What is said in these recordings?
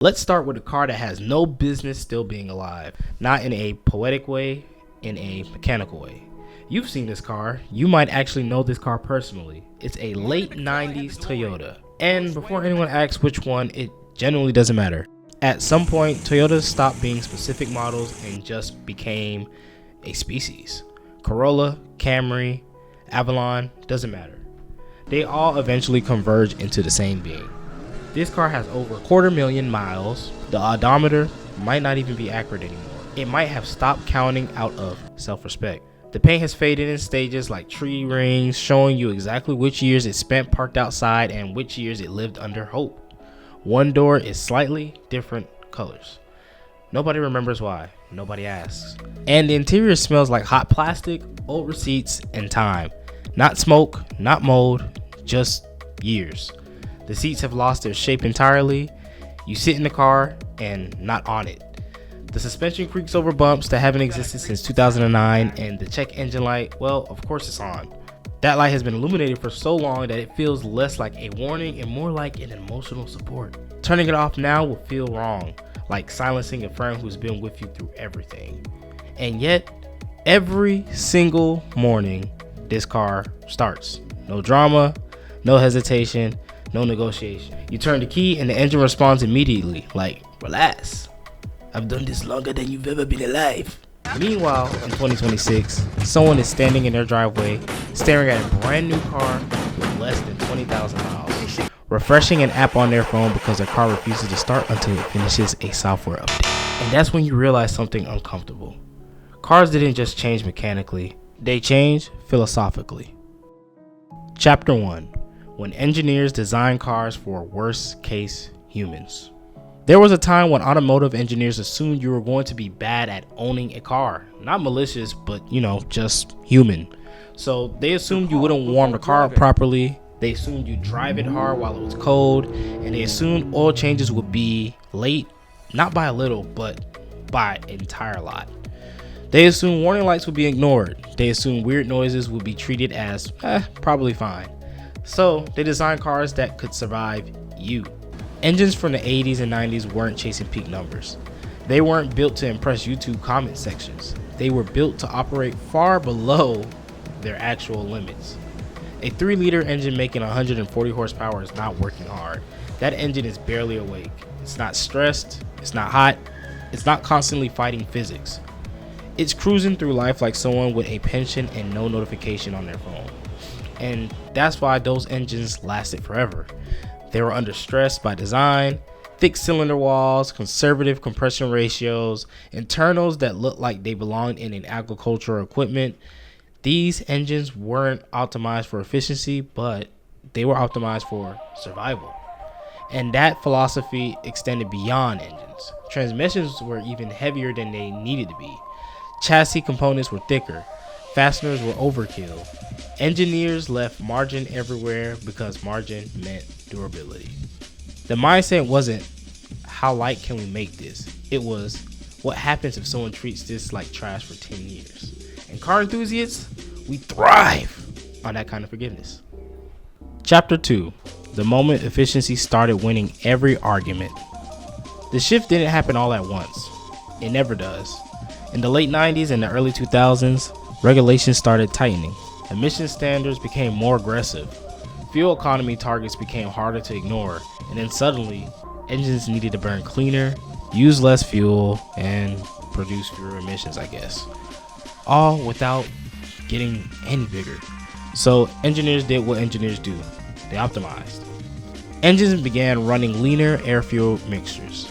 Let's start with a car that has no business still being alive. Not in a poetic way, in a mechanical way. You've seen this car. You might actually know this car personally. It's a late 90s Toyota. And before anyone asks which one, it genuinely doesn't matter. At some point, Toyota stopped being specific models and just became a species. Corolla, Camry, Avalon, doesn't matter. They all eventually converge into the same being. This car has over 250,000 miles. The odometer might not even be accurate anymore. It might have stopped counting out of self-respect. The paint has faded in stages like tree rings, showing you exactly which years it spent parked outside and which years it lived under hope. One door is slightly different colors. Nobody remembers why. Nobody asks. And the interior smells like hot plastic, old receipts, and time. Not smoke, not mold, just years. The seats have lost their shape entirely. You sit in the car and not on it. The suspension creaks over bumps that haven't existed since 2009, and the check engine light, well, of course it's on. That light has been illuminated for so long that it feels less like a warning and more like an emotional support. Turning it off now will feel wrong, like silencing a friend who's been with you through everything. And yet, every single morning, this car starts. No drama, no hesitation, no negotiation. You turn the key and the engine responds immediately, like, relax. I've done this longer than you've ever been alive. Meanwhile, in 2026, someone is standing in their driveway, staring at a brand new car with less than 20,000 miles, refreshing an app on their phone because their car refuses to start until it finishes a software update. And that's when you realize something uncomfortable. Cars didn't just change mechanically, they changed philosophically. Chapter 1. When engineers design cars for worst-case humans. There was a time when automotive engineers assumed you were going to be bad at owning a car. Not malicious, but, just human. So they assumed you wouldn't warm the car up properly. They assumed you'd drive it hard while it was cold. And they assumed oil changes would be late, not by a little, but by an entire lot. They assumed warning lights would be ignored. They assumed weird noises would be treated as, probably fine. So they designed cars that could survive you. Engines from the 80s and 90s weren't chasing peak numbers. They weren't built to impress YouTube comment sections. They were built to operate far below their actual limits. A 3-liter engine making 140 horsepower is not working hard. That engine is barely awake. It's not stressed. It's not hot. It's not constantly fighting physics. It's cruising through life like someone with a pension and no notification on their phone. And that's why those engines lasted forever. They were under stress by design, thick cylinder walls, conservative compression ratios, internals that looked like they belonged in an agricultural equipment. These engines weren't optimized for efficiency, but they were optimized for survival. And that philosophy extended beyond engines. Transmissions were even heavier than they needed to be. Chassis components were thicker. Fasteners were overkill. Engineers left margin everywhere because margin meant durability. The mindset wasn't, how light can we make this? It was, what happens if someone treats this like trash for 10 years? And car enthusiasts, we thrive on that kind of forgiveness. Chapter 2. The moment efficiency started winning every argument. The shift didn't happen all at once. It never does. In the late 90s and the early 2000s, regulations started tightening. Emission standards became more aggressive. Fuel economy targets became harder to ignore. And then suddenly, engines needed to burn cleaner, use less fuel, and produce fewer emissions, I guess. All without getting any bigger. So engineers did what engineers do. They optimized. Engines began running leaner air-fuel mixtures.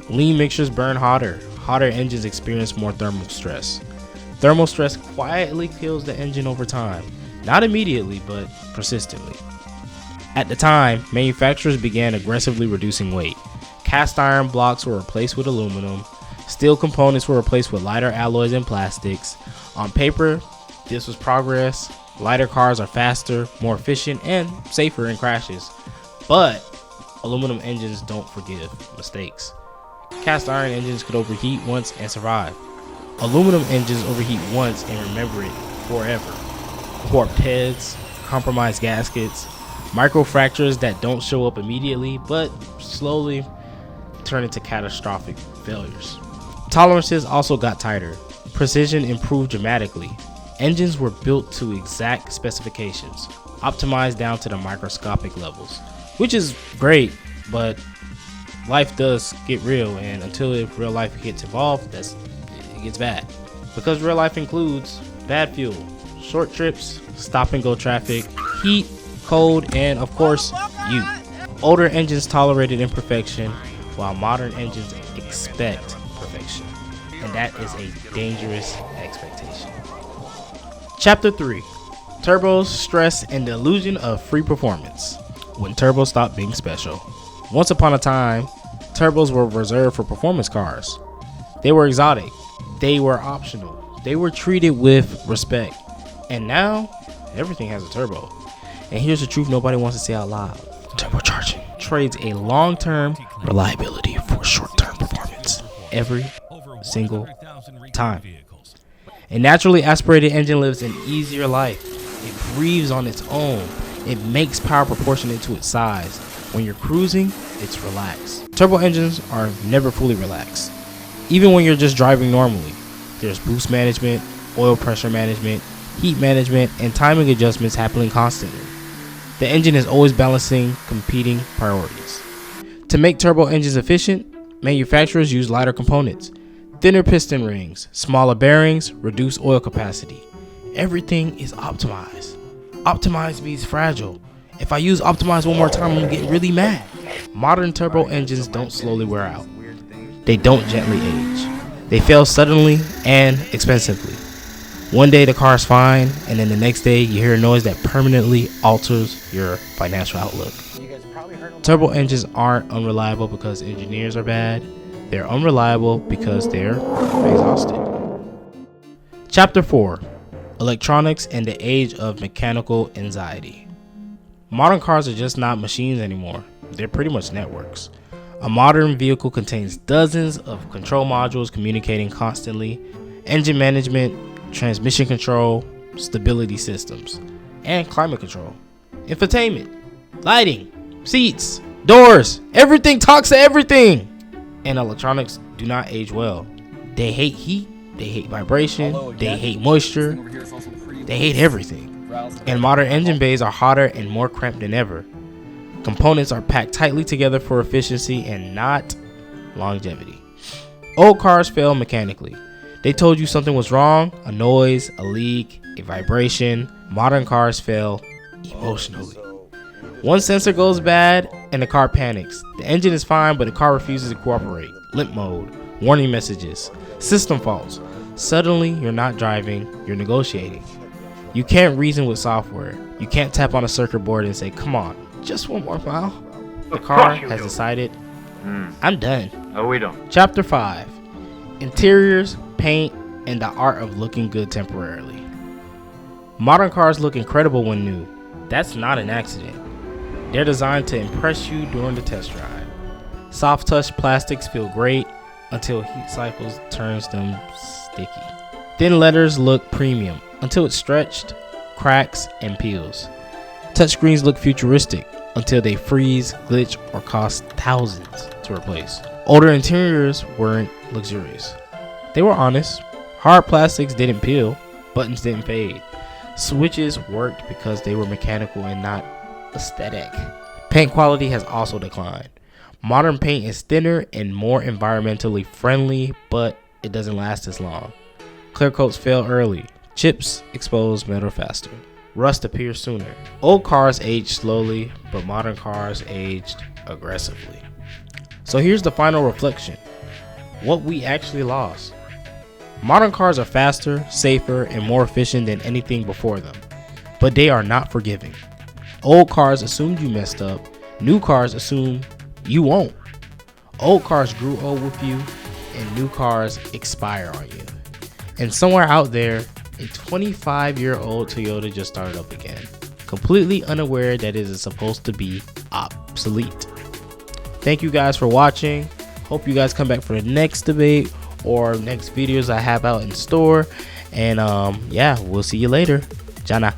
Lean mixtures burn hotter. Hotter engines experience more thermal stress. Thermal stress quietly kills the engine over time. Not immediately, but persistently. At the time, manufacturers began aggressively reducing weight. Cast iron blocks were replaced with aluminum. Steel components were replaced with lighter alloys and plastics. On paper, this was progress. Lighter cars are faster, more efficient, and safer in crashes. But aluminum engines don't forgive mistakes. Cast iron engines could overheat once and survive. Aluminum engines overheat once and remember it forever. Warped heads, compromised gaskets, microfractures that don't show up immediately but slowly turn into catastrophic failures. Tolerances also got tighter. Precision improved dramatically. Engines were built to exact specifications, optimized down to the microscopic levels, which is great, but life does get real, and until real life gets involved, it gets bad. Because real life includes bad fuel, short trips, stop and go traffic, heat, cold, and of course, you. Older engines tolerated imperfection, while modern engines expect perfection. And that is a dangerous expectation. Chapter 3. Turbos, Stress, and the Illusion of Free Performance. When turbos stopped being special. Once upon a time, turbos were reserved for performance cars. They were exotic. They were optional. They were treated with respect. And now, everything has a turbo. And here's the truth nobody wants to say out loud. Turbocharging trades a long-term reliability for short-term performance every single time. A naturally aspirated engine lives an easier life. It breathes on its own. It makes power proportionate to its size. When you're cruising, it's relaxed. Turbo engines are never fully relaxed. Even when you're just driving normally, there's boost management, oil pressure management, heat management, and timing adjustments happening constantly. The engine is always balancing competing priorities. To make turbo engines efficient, manufacturers use lighter components, thinner piston rings, smaller bearings, reduced oil capacity. Everything is optimized. Optimized means fragile. If I use optimized one more time, I'm gonna get really mad. Modern turbo engines don't slowly wear out. They don't gently age. They fail suddenly and expensively. One day the car's fine, and then the next day you hear a noise that permanently alters your financial outlook. Turbo engines aren't unreliable because engineers are bad. They're unreliable because they're exhausted. Chapter 4. Electronics and the Age of Mechanical Anxiety. Modern cars are just not machines anymore. They're pretty much networks. A modern vehicle contains dozens of control modules communicating constantly, engine management, transmission control, stability systems, and climate control, infotainment, lighting, seats, doors, everything talks to everything. And electronics do not age well. They hate heat, they hate vibration, they hate moisture, they hate everything. And modern engine bays are hotter and more cramped than ever. Components are packed tightly together for efficiency and not longevity. Old cars fail mechanically. They told you something was wrong, a noise, a leak, a vibration. Modern cars fail emotionally. One sensor goes bad and the car panics. The engine is fine, but the car refuses to cooperate. Limp mode, warning messages, system faults. Suddenly, you're not driving, you're negotiating. You can't reason with software. You can't tap on a circuit board and say, come on, just one more mile. The car has decided, I'm done. No, we don't. Chapter 5. Interiors, paint, and the art of looking good temporarily. Modern cars look incredible when new. That's not an accident. They're designed to impress you during the test drive. Soft touch plastics feel great until heat cycles turns them sticky. Thin letters look premium until it's stretched, cracks, and peels. Touchscreens look futuristic until they freeze, glitch, or cost thousands to replace. Older interiors weren't luxurious. They were honest. Hard plastics didn't peel, buttons didn't fade. Switches worked because they were mechanical and not aesthetic. Paint quality has also declined. Modern paint is thinner and more environmentally friendly, but it doesn't last as long. Clear coats fail early. Chips expose metal faster. Rust appears sooner. Old cars age slowly, but modern cars aged aggressively. So here's the final reflection. What we actually lost. Modern cars are faster, safer, and more efficient than anything before them, but they are not forgiving. Old cars assumed you messed up. New cars assume you won't. Old cars grew old with you, and new cars expire on you. And somewhere out there, a 25-year-old Toyota just started up again, completely unaware that it is supposed to be obsolete. Thank you guys for watching. Hope you guys come back for the next debate or next videos I have out in store. And yeah, we'll see you later. Jana.